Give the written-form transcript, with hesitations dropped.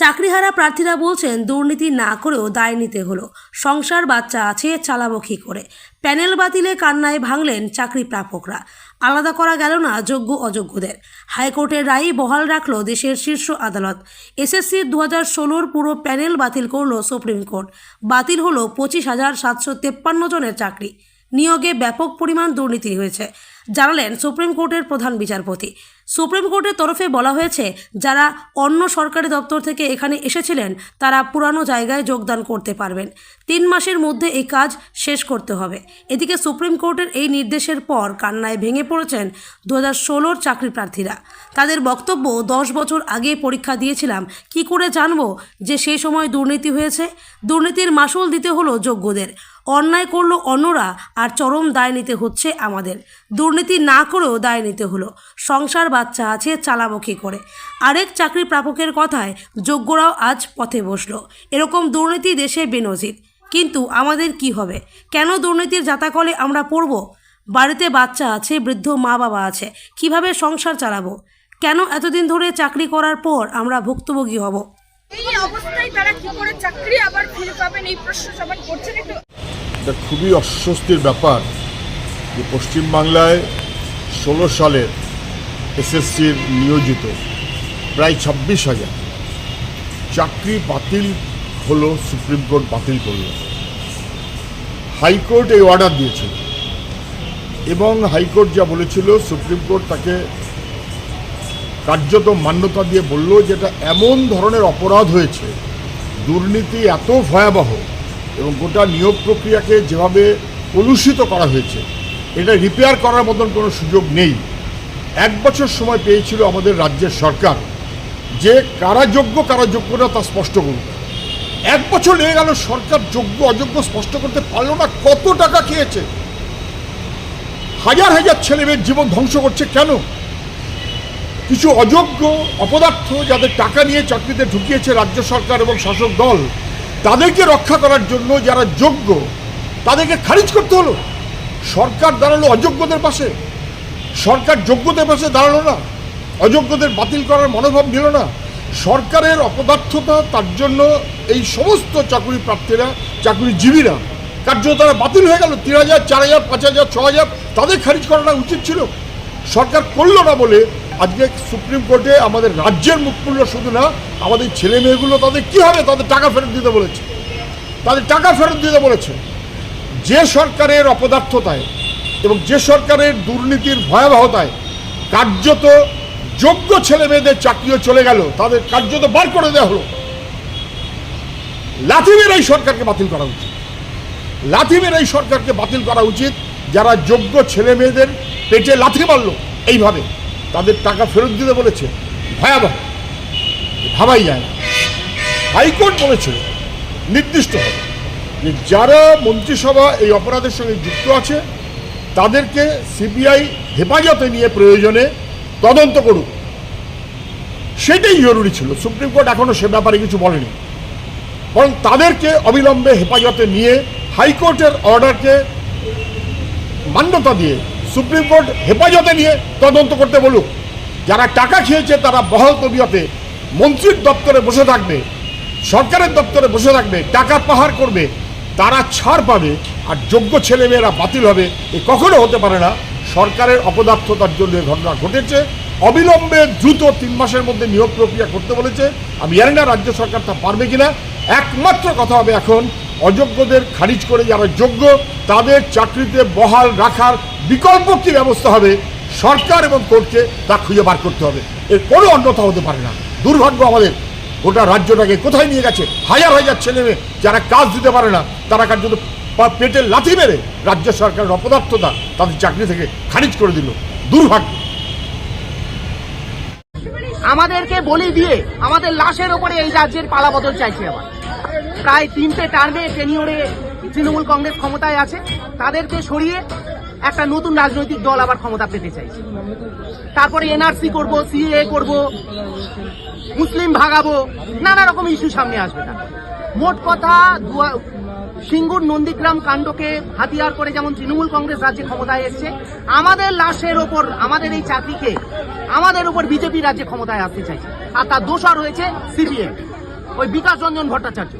চাকরিহারা প্রার্থীরা বলছেন দুর্নীতি না করেও দায় নিতে হলো। সংসার বাচ্চা আছে, চালাবো কী করে? প্যানেল বাতিলে কান্নায় ভাঙলেন চাকরি প্রাপকরা। আলাদা করা গেল না যোগ্য অযোগ্যদের। হাইকোর্টের রায় বহাল রাখল দেশের শীর্ষ আদালত। এসএসসির 2016 পুরো প্যানেল বাতিল করল সুপ্রিম কোর্ট। বাতিল হলো 25,753 জনের চাকরি। নিয়োগে ব্যাপক পরিমাণ দুর্নীতি হয়েছে জানালেন সুপ্রিম কোর্টের প্রধান বিচারপতি। সুপ্রিম কোর্টের তরফে বলা হয়েছে, যারা অন্য সরকারি দপ্তর থেকে এখানে এসেছিলেন তারা পুরানো জায়গায় যোগদান করতে পারবেন। 3 মাসের মধ্যে এই কাজ শেষ করতে হবে। এদিকে সুপ্রিম কোর্টের এই নির্দেশের পর কান্নায় ভেঙে পড়েছেন 2016 চাকরি প্রার্থীরা। তাদের বক্তব্য, 10 বছর আগে পরীক্ষা দিয়েছিলাম, কি করে জানবো যে সেই সময় দুর্নীতি হয়েছে? দুর্নীতির মাসুল দিতে হলো যোগ্যদের। অন্যায় করলো অন্যরা, আর চরম দায় নিতে হচ্ছে আমাদের। দুর্নীতি না করেও দায় নিতে হলো। সংসার বাচ্চা আছে, চালাবো কী করে? আরেক চাকরি প্রাপকের কথায় যোগ্যরাও আজ পথে বসলো। এরকম দুর্নীতি দেশে বেনজির। কিন্তু আমাদের কি হবে? কেন দুর্নীতির জাতাকলে আমরা পড়ব? বাড়িতে বাচ্চা আছে, বৃদ্ধ মা বাবা আছে, কিভাবে সংসার চালাবো? কেন এতদিন ধরে চাকরি করার পর আমরা ভুক্তভোগী হব? এই অবস্থায় তারা কি করে চাকরি আবার ফিরে পাবেন, এই প্রশ্ন সবাই করছেন। একটু এটা খুবই অস্বস্তির ব্যাপার যে পশ্চিমবাংলায় 16 সালের এসএসসির নিয়োজিত প্রায় 26,000 চাকরি বাতিল হলো। সুপ্রিম কোর্ট বাতিল করল। হাইকোর্ট এই অর্ডার দিয়েছিল এবং হাইকোর্ট যা বলেছিল, সুপ্রিম কোর্ট তাকে কার্যত মান্যতা দিয়ে বলল যে এটা এমন ধরনের অপরাধ হয়েছে, দুর্নীতি এত ভয়াবহ এবং গোটা নিয়োগ প্রক্রিয়াকে যেভাবে কলুষিত করা হয়েছে, এটা রিপেয়ার করার মতন কোনো সুযোগ নেই। 1 বছর সময় পেয়েছিল আমাদের রাজ্যের সরকার যে কারা যোগ্য কারা যোগ্য না তা স্পষ্ট করুক। 1 বছর লেগে গেল, সরকার যোগ্য অযোগ্য স্পষ্ট করতে পারলো না। কত টাকা খেয়েছে, হাজার হাজার ছেলে মেয়ের জীবন ধ্বংস করছে। কেন? কিছু অযোগ্য অপদার্থ যাদের টাকা নিয়ে চাকরিতে ঢুকিয়েছে রাজ্য সরকার এবং শাসক দল, তাদেরকে রক্ষা করার জন্য যারা যোগ্য তাদেরকে খারিজ করতে হলো। সরকার দাঁড়ালো অযোগ্যদের পাশে, সরকার যোগ্যদের পাশে দাঁড়ালো না, অযোগ্যদের বাতিল করার মনোভাব নিল না। সরকারের অপদার্থতা, তার জন্য এই সমস্ত চাকরি প্রার্থীরা, চাকরিজীবীরা কার্যত তারা বাতিল হয়ে গেল। 3,000, 4,000, 5,000, 6,000 তাদের খারিজ করাটা উচিত ছিল। সরকার করল না বলে আজকে সুপ্রিম কোর্টে আমাদের রাজ্যের মুখ খুলল। শুধু না, আমাদের ছেলে মেয়েগুলো তাদের কী হবে? তাদের টাকা ফেরত দিতে বলেছে, তাদের টাকা ফেরত দিতে বলেছে। যে সরকারের অপদার্থতায় এবং যে সরকারের দুর্নীতির ভয়াবহতায় কার্যত যোগ্য ছেলে মেয়েদের চাকরিও চলে গেল, তাদের কার্যত বার করে দেওয়া হলো। লাথি মেরে এই সরকারকে বাতিল করা উচিত। লাথি মেরে এই সরকারকে বাতিল করা উচিত। যারা যোগ্য ছেলে মেয়েদের পেটে লাথি মারল এইভাবে, তাদের টাকা ফেরত দিতে বলেছে। ভয়াবহ, ভাবাই যায় না। হাইকোর্ট বলেছে নির্দিষ্ট হবে যে যারা মন্ত্রিসভা এই অপরাধের সঙ্গে যুক্ত আছে তাদেরকে সিবিআই হেফাজতে নিয়ে প্রয়োজনে তদন্ত করুক। সেটাই জরুরি ছিল। সুপ্রিম কোর্ট এখনো সে ব্যাপারে কিছু বলেনি, বরং তাদেরকে অবিলম্বে হেফাজতে নিয়ে হাইকোর্টের অর্ডারকে মান্যতা দিয়ে সুপ্রিম কোর্ট হেফাজতে নিয়ে তদন্ত করতে বলুক। যারা টাকা খেয়েছে তারা বহাল তবিয়তে মন্ত্রীর দপ্তরে বসে থাকবে, সরকারের দপ্তরে বসে থাকবে, টাকা পাহাড় করবে, তারা ছাড় পাবে। আর যোগ্য ছেলেমেয়েরা বাতিল হবে, এ কখনো হতে পারে না। সরকারের অপদার্থতার জন্য ঘটনা ঘটেছে। অবিলম্বে দ্রুত 3 মাসের মধ্যে নিয়োগ প্রক্রিয়া করতে বলেছে। আমি জানি না রাজ্য সরকার তা পারবে কিনা। একমাত্র কথা হবে এখন, অযোগ্যদের খারিজ করে যারা যোগ্য তাদের চাকরিতে বহাল রাখার বিকল্প কী ব্যবস্থা হবে, সরকার এবং কোর্টকে তা খুঁজে বার করতে হবে। এর কোনো অন্যথা হতে পারে না। দুর্ভাগ্য আমাদের, গোটা রাজ্যটাকে কোথায় নিয়ে গেছে। হাজার হাজার ছেলে মেয়ে যারা কাজ দিতে পারে না, তারা কার্যত পেটে লাথি মেরে রাজ্য সরকারের অপদার্থতা তাদের চাকরি থেকে খারিজ করে দিল। দুর্ভাগ্য। আমাদেরকে বলি দিয়ে আমাদের লাশের ওপরে এই রাজ্যের পালাবদল চাইছে। আবার প্রায় 3টে টার্মে টেনিওরে তৃণমূল কংগ্রেস ক্ষমতায় আছে, তাদেরকে সরিয়ে একটা নতুন রাজনৈতিক দল আবার ক্ষমতা পেতে চাইছে। তারপরে এনআরসি করব, সিএএ করব, মুসলিম ভাগাবো, নানা রকম ইস্যু সামনে আসবে। মোট কথা, সিঙ্গুর নন্দীগ্রাম কাণ্ডকে হাতিয়ার করে যেমন তৃণমূল কংগ্রেস রাজ্যে ক্ষমতায় এসছে, আমাদের লাশের ওপর, আমাদের এই চাকরিকে আমাদের উপর বিজেপি রাজ্যে ক্ষমতায় আসতে চাইছে। আর তার দোষর হয়েছে সিপিএম। ওই বিকাশ রঞ্জন ভট্টাচার্য।